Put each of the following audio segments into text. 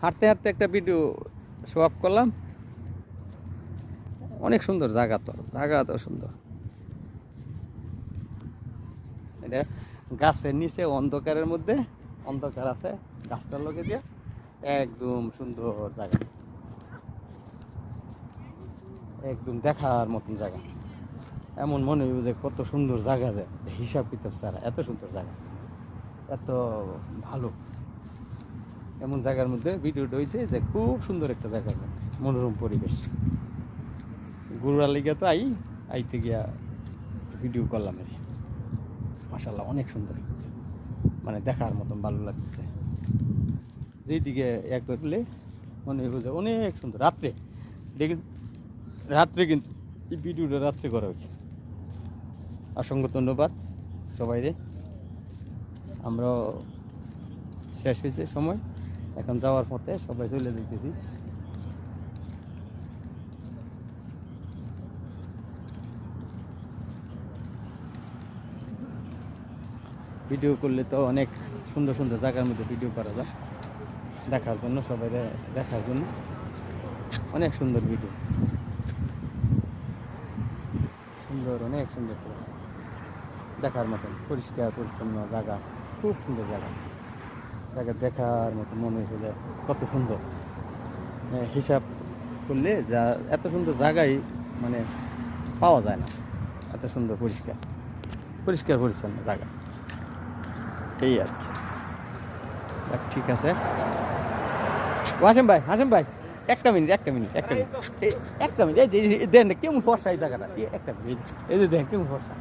হাঁটতে হাঁটতে একটা ভিডিও শো আপ করলাম। অনেক সুন্দর জায়গা, তো সুন্দর। এটা গাছের নিচে অন্ধকারের মধ্যে, অন্ধকার আছে গাছটার লগে দিয়ে, একদম সুন্দর জায়গা, একদম দেখার মতন জায়গা। এমন মনে হয় যে কত সুন্দর জায়গা, যায় হিসাব কিতাব ছাড়া এত সুন্দর জায়গা, এত ভালো। এমন জায়গার মধ্যে ভিডিওটা হয়েছে যে খুব সুন্দর একটা জায়গা, মনোরম পরিবেশ। গুরুরা লিগে তো আইতে গিয়া ভিডিও করলাম। মাশাআল্লাহ অনেক সুন্দর, মানে দেখার মতন ভালো লাগছে। যেদিকে এক করলে মনে হয় যে অনেক সুন্দর। রাত্রে রাত্রে কিন্তু এই ভিডিওটা রাত্রে করা হয়েছে। অসংখ্য ধন্যবাদ সবাই রে। আমরা শেষ হয়েছে সময়, এখন যাওয়ার পথে সবাই চলে যেতেছি। ভিডিও করলে তো অনেক সুন্দর সুন্দর জায়গার মধ্যে ভিডিও করা যায়, দেখার জন্য, সবাই দেখার জন্য অনেক সুন্দর ভিডিও, সুন্দর, অনেক সুন্দর দেখার মতন পরিষ্কার পরিচ্ছন্ন জায়গা, খুব সুন্দর জায়গা। জায়গা দেখার মতো মনে হয়েছে যে কত সুন্দর। হিসাব করলে যা এত সুন্দর জায়গায় মানে পাওয়া যায় না, এত সুন্দর পরিষ্কার পরিচ্ছন্ন জায়গা। এই আর কি। ঠিক আছে হাসেম ভাই, একটা মিনিট এই দেন না, কেমন ফর্সা এই জায়গাটা, একটা মিনিট, এই যে দেখ কেমন ফর্সা।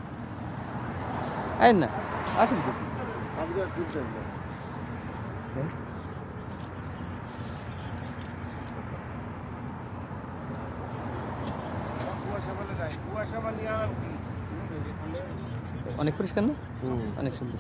এই না আসুন অনেক পরিষ্কার না, অনেক সুন্দর।